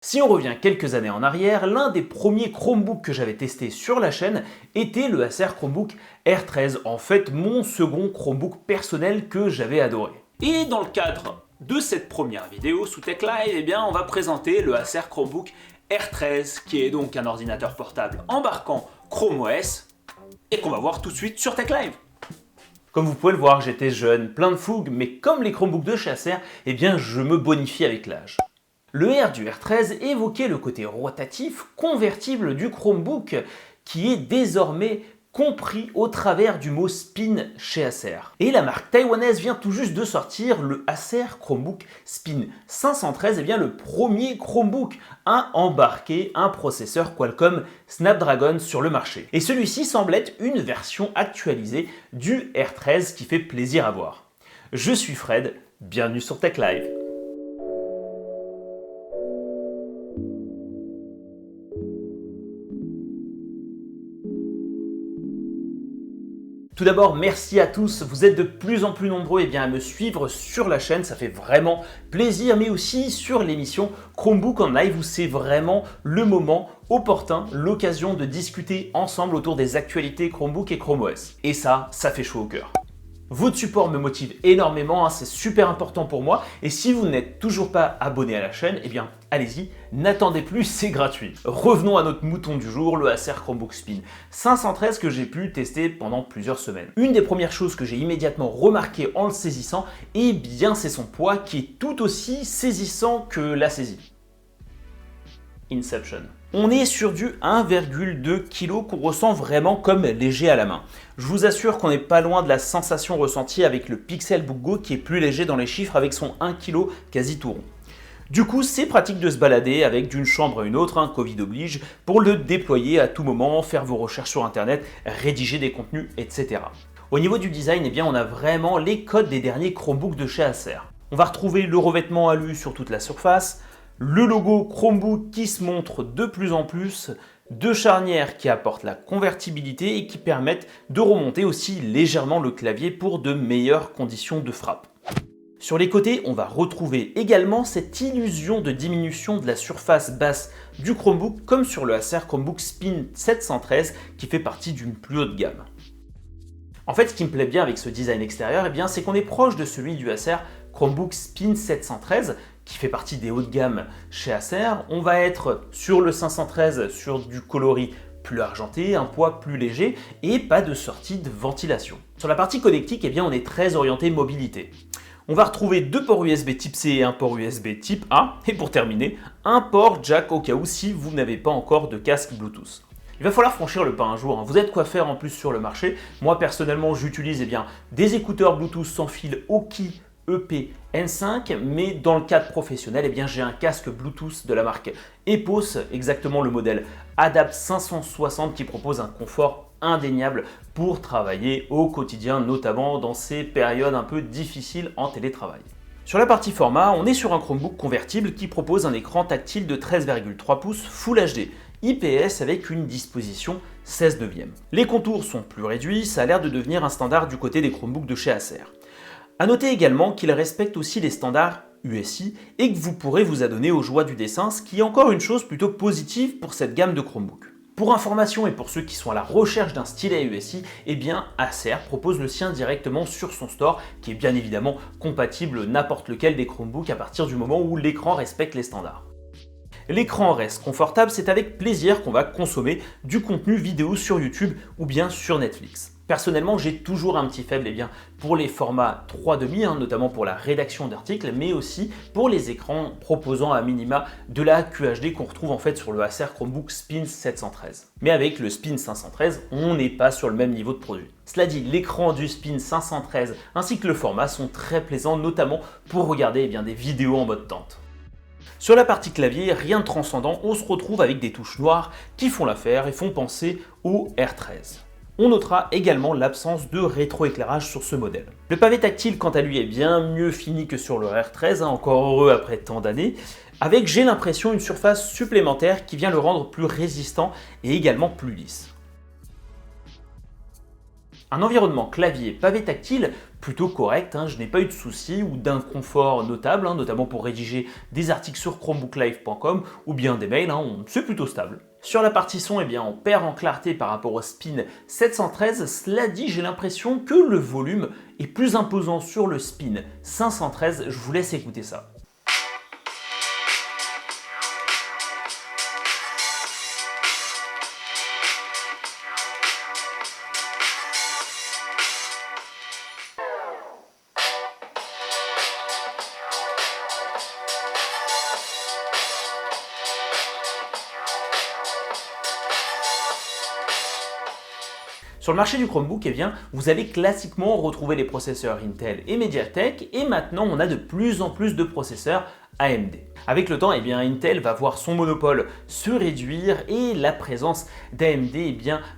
Si on revient quelques années en arrière, l'un des premiers Chromebooks que j'avais testé sur la chaîne était le Acer Chromebook R13, en fait mon second Chromebook personnel que j'avais adoré. Et dans le cadre de cette première vidéo sous Tech Live, on va présenter le Acer Chromebook R13, qui est donc un ordinateur portable embarquant Chrome OS, et qu'on va voir tout de suite sur Tech Live. Comme vous pouvez le voir, j'étais jeune, plein de fougue, mais comme les Chromebooks de chez Acer, je me bonifie avec l'âge. Le R du R13 évoquait le côté rotatif, convertible du Chromebook qui est désormais compris au travers du mot Spin chez Acer. Et la marque taïwanaise vient tout juste de sortir le Acer Chromebook Spin 513, le premier Chromebook à embarquer un processeur Qualcomm Snapdragon sur le marché. Et celui-ci semble être une version actualisée du R13 qui fait plaisir à voir. Je suis Fred, bienvenue sur Tech Live. Tout d'abord, merci à tous, vous êtes de plus en plus nombreux à me suivre sur la chaîne, ça fait vraiment plaisir, mais aussi sur l'émission Chromebook en live où c'est vraiment le moment opportun, l'occasion de discuter ensemble autour des actualités Chromebook et Chrome OS. Et ça fait chaud au cœur. Votre support me motive énormément, c'est super important pour moi. Et si vous n'êtes toujours pas abonné à la chaîne, allez-y, n'attendez plus, c'est gratuit. Revenons à notre mouton du jour, le Acer Chromebook Spin 513 que j'ai pu tester pendant plusieurs semaines. Une des premières choses que j'ai immédiatement remarqué en le saisissant, c'est son poids qui est tout aussi saisissant que la saisie. Inception. On est sur du 1,2 kg qu'on ressent vraiment comme léger à la main. Je vous assure qu'on n'est pas loin de la sensation ressentie avec le Pixelbook Go qui est plus léger dans les chiffres avec son 1 kg quasi tout rond. Du coup, c'est pratique de se balader avec d'une chambre à une autre, Covid oblige, pour le déployer à tout moment, faire vos recherches sur internet, rédiger des contenus, etc. Au niveau du design, on a vraiment les codes des derniers Chromebooks de chez Acer. On va retrouver le revêtement alu sur toute la surface, le logo Chromebook qui se montre de plus en plus, deux charnières qui apportent la convertibilité et qui permettent de remonter aussi légèrement le clavier pour de meilleures conditions de frappe. Sur les côtés, on va retrouver également cette illusion de diminution de la surface basse du Chromebook comme sur le Acer Chromebook Spin 713 qui fait partie d'une plus haute gamme. En fait, ce qui me plaît bien avec ce design extérieur, c'est qu'on est proche de celui du Acer Chromebook Spin 713 qui fait partie des hauts de gamme chez Acer. On va être sur le 513 sur du coloris plus argenté, un poids plus léger et pas de sortie de ventilation. Sur la partie connectique, on est très orienté mobilité. On va retrouver deux ports USB type C et un port USB type A. Et pour terminer, un port jack au cas où si vous n'avez pas encore de casque Bluetooth. Il va falloir franchir le pas un jour, vous avez de quoi faire en plus sur le marché. Moi personnellement j'utilise des écouteurs Bluetooth sans fil Oki EP-N5, mais dans le cadre professionnel, j'ai un casque Bluetooth de la marque Epos, exactement le modèle Adapt 560 qui propose un confort indéniable pour travailler au quotidien, notamment dans ces périodes un peu difficiles en télétravail. Sur la partie format, on est sur un Chromebook convertible qui propose un écran tactile de 13,3 pouces Full HD IPS avec une disposition 16 neuvième. Les contours sont plus réduits, ça a l'air de devenir un standard du côté des Chromebooks de chez Acer. A noter également qu'il respecte aussi les standards USI et que vous pourrez vous adonner aux joies du dessin, ce qui est encore une chose plutôt positive pour cette gamme de Chromebook. Pour information et pour ceux qui sont à la recherche d'un stylet USI, Acer propose le sien directement sur son store qui est bien évidemment compatible n'importe lequel des Chromebooks à partir du moment où l'écran respecte les standards. L'écran reste confortable, c'est avec plaisir qu'on va consommer du contenu vidéo sur YouTube ou bien sur Netflix. Personnellement, j'ai toujours un petit faible pour les formats 3,5, notamment pour la rédaction d'articles, mais aussi pour les écrans proposant à minima de la QHD qu'on retrouve sur le Acer Chromebook Spin 713. Mais avec le Spin 513, on n'est pas sur le même niveau de produit. Cela dit, l'écran du Spin 513 ainsi que le format sont très plaisants, notamment pour regarder des vidéos en mode tente. Sur la partie clavier, rien de transcendant, on se retrouve avec des touches noires qui font l'affaire et font penser au R13. On notera également l'absence de rétroéclairage sur ce modèle. Le pavé tactile quant à lui est bien mieux fini que sur le R13, encore heureux après tant d'années, avec j'ai l'impression une surface supplémentaire qui vient le rendre plus résistant et également plus lisse. Un environnement clavier pavé tactile plutôt correct, je n'ai pas eu de soucis ou d'inconfort notable, notamment pour rédiger des articles sur chromebooklive.com ou bien des mails, c'est plutôt stable. Sur la partie son, on perd en clarté par rapport au Spin 713, cela dit j'ai l'impression que le volume est plus imposant sur le Spin 513, je vous laisse écouter ça. Sur le marché du Chromebook, vous allez classiquement retrouver les processeurs Intel et MediaTek et maintenant on a de plus en plus de processeurs AMD. Avec le temps, Intel va voir son monopole se réduire et la présence d'AMD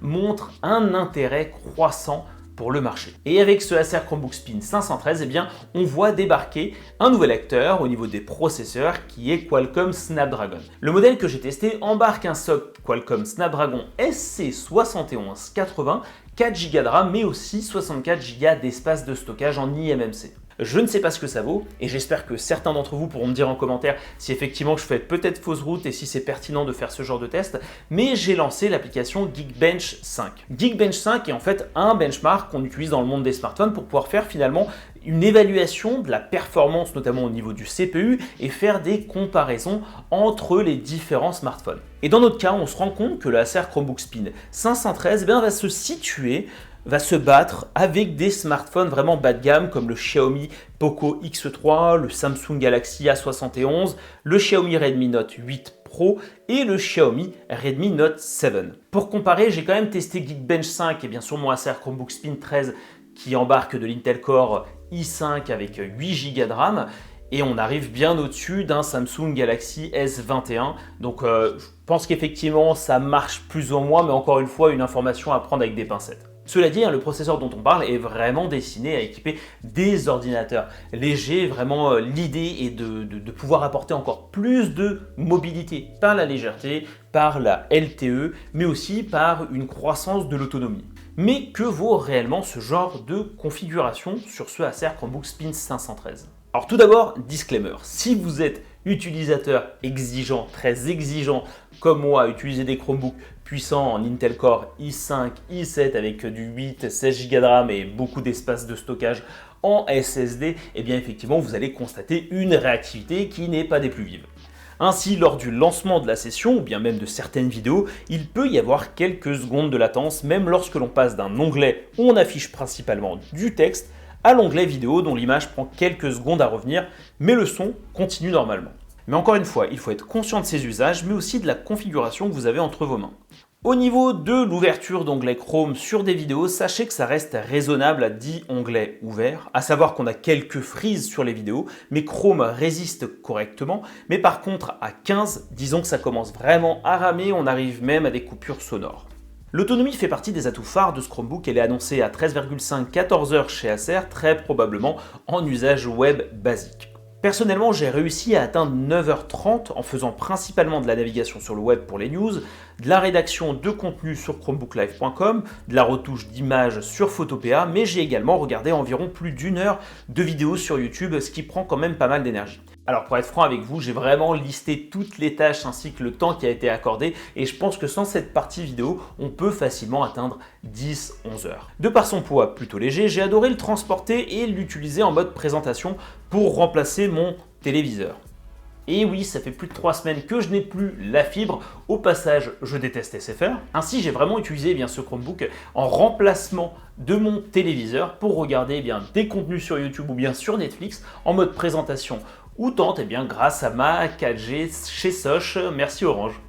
montre un intérêt croissant pour le marché. Et avec ce Acer Chromebook Spin 513, on voit débarquer un nouvel acteur au niveau des processeurs qui est Qualcomm Snapdragon. Le modèle que j'ai testé embarque un socle Qualcomm Snapdragon SC7180, 4 Go de RAM mais aussi 64 Go d'espace de stockage en eMMC. Je ne sais pas ce que ça vaut et j'espère que certains d'entre vous pourront me dire en commentaire si effectivement je fais peut-être fausse route et si c'est pertinent de faire ce genre de test, mais j'ai lancé l'application Geekbench 5. Geekbench 5 est en fait un benchmark qu'on utilise dans le monde des smartphones pour pouvoir faire finalement une évaluation de la performance notamment au niveau du CPU et faire des comparaisons entre les différents smartphones. Et dans notre cas, on se rend compte que le Acer Chromebook Spin 513 va se battre avec des smartphones vraiment bas de gamme comme le Xiaomi Poco X3, le Samsung Galaxy A71, le Xiaomi Redmi Note 8 Pro et le Xiaomi Redmi Note 7. Pour comparer, j'ai quand même testé Geekbench 5 et sur mon Acer Chromebook Spin 13 qui embarque de l'Intel Core i5 avec 8 Go de RAM. Et on arrive bien au-dessus d'un Samsung Galaxy S21. Donc je pense qu'effectivement ça marche plus ou moins, mais encore une fois, une information à prendre avec des pincettes. Cela dit, le processeur dont on parle est vraiment destiné à équiper des ordinateurs légers. Vraiment, l'idée est de pouvoir apporter encore plus de mobilité par la légèreté, par la LTE, mais aussi par une croissance de l'autonomie. Mais que vaut réellement ce genre de configuration sur ce Acer Chromebook Spin 513 ? Alors tout d'abord, disclaimer, si vous êtes utilisateur exigeant, très exigeant comme moi, à utiliser des Chromebooks puissants en Intel Core i5, i7 avec du 8, 16 Go de RAM et beaucoup d'espace de stockage en SSD, effectivement vous allez constater une réactivité qui n'est pas des plus vives. Ainsi, lors du lancement de la session, ou bien même de certaines vidéos, il peut y avoir quelques secondes de latence, même lorsque l'on passe d'un onglet où on affiche principalement du texte à l'onglet vidéo dont l'image prend quelques secondes à revenir, mais le son continue normalement. Mais encore une fois, il faut être conscient de ces usages, mais aussi de la configuration que vous avez entre vos mains. Au niveau de l'ouverture d'onglet Chrome sur des vidéos, sachez que ça reste raisonnable à 10 onglets ouverts, à savoir qu'on a quelques frises sur les vidéos, mais Chrome résiste correctement. Mais par contre, à 15, disons que ça commence vraiment à ramer, on arrive même à des coupures sonores. L'autonomie fait partie des atouts phares de ce Chromebook, elle est annoncée à 13,5-14 heures chez Acer, très probablement en usage web basique. Personnellement, j'ai réussi à atteindre 9h30 en faisant principalement de la navigation sur le web pour les news, de la rédaction de contenu sur chromebooklive.com, de la retouche d'images sur Photopea, mais j'ai également regardé environ plus d'1 heure de vidéos sur YouTube, ce qui prend quand même pas mal d'énergie. Alors pour être franc avec vous, j'ai vraiment listé toutes les tâches ainsi que le temps qui a été accordé et je pense que sans cette partie vidéo, on peut facilement atteindre 10-11 heures. De par son poids plutôt léger, j'ai adoré le transporter et l'utiliser en mode présentation pour remplacer mon téléviseur. Et oui, ça fait plus de 3 semaines que je n'ai plus la fibre. Au passage, je déteste SFR. Ainsi, j'ai vraiment utilisé ce Chromebook en remplacement de mon téléviseur pour regarder des contenus sur YouTube ou bien sur Netflix en mode présentation ou tente grâce à ma 4G chez Soch. Merci Orange.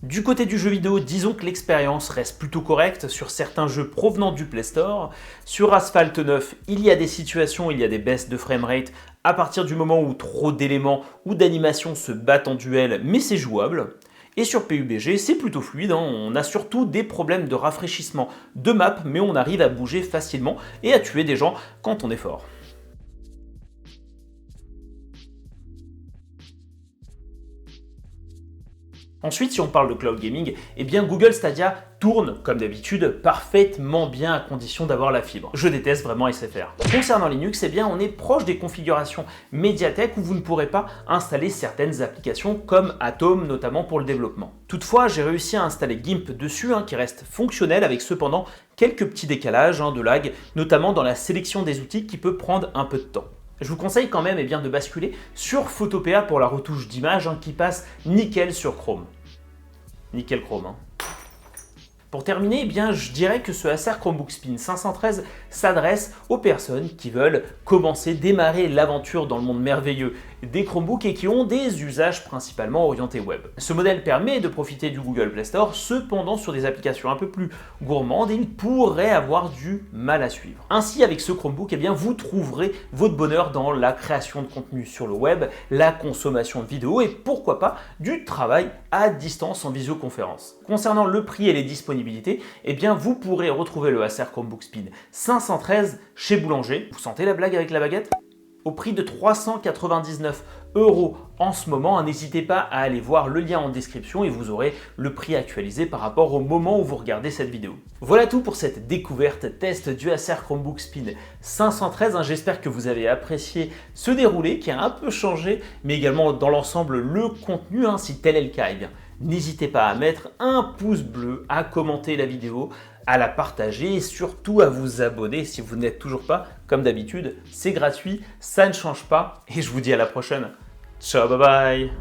Du côté du jeu vidéo, disons que l'expérience reste plutôt correcte sur certains jeux provenant du Play Store. Sur Asphalt 9, il y a des situations, il y a des baisses de framerate à partir du moment où trop d'éléments ou d'animations se battent en duel, mais c'est jouable. Et sur PUBG, c'est plutôt fluide, on a surtout des problèmes de rafraîchissement de map, mais on arrive à bouger facilement et à tuer des gens quand on est fort. Ensuite, si on parle de cloud gaming, eh bien Google Stadia tourne, comme d'habitude, parfaitement bien à condition d'avoir la fibre. Je déteste vraiment SFR. Concernant Linux, eh bien on est proche des configurations Mediatek où vous ne pourrez pas installer certaines applications comme Atom, notamment pour le développement. Toutefois, j'ai réussi à installer GIMP dessus, qui reste fonctionnel avec cependant quelques petits décalages de lag, notamment dans la sélection des outils qui peut prendre un peu de temps. Je vous conseille quand même de basculer sur Photopea pour la retouche d'image qui passe nickel sur Chrome. Nickel Chrome. Pour terminer, je dirais que ce Acer Chromebook Spin 513 s'adresse aux personnes qui veulent démarrer l'aventure dans le monde merveilleux des Chromebooks et qui ont des usages principalement orientés web. Ce modèle permet de profiter du Google Play Store, cependant sur des applications un peu plus gourmandes, il pourrait avoir du mal à suivre. Ainsi, avec ce Chromebook, vous trouverez votre bonheur dans la création de contenu sur le web, la consommation de vidéos et pourquoi pas du travail à distance en visioconférence. Concernant le prix et les disponibilités, vous pourrez retrouver le Acer Chromebook Spin 513 chez Boulanger. Vous sentez la blague avec la baguette ? Au prix de 399 € en ce moment. N'hésitez pas à aller voir le lien en description et vous aurez le prix actualisé par rapport au moment où vous regardez cette vidéo. Voilà tout pour cette découverte test du Acer Chromebook Spin 513. J'espère que vous avez apprécié ce déroulé qui a un peu changé, mais également dans l'ensemble le contenu. Si tel est le cas, n'hésitez pas à mettre un pouce bleu, à commenter la vidéo, à la partager et surtout à vous abonner si vous n'êtes toujours pas. Comme d'habitude, c'est gratuit, ça ne change pas et je vous dis à la prochaine. Ciao, bye bye.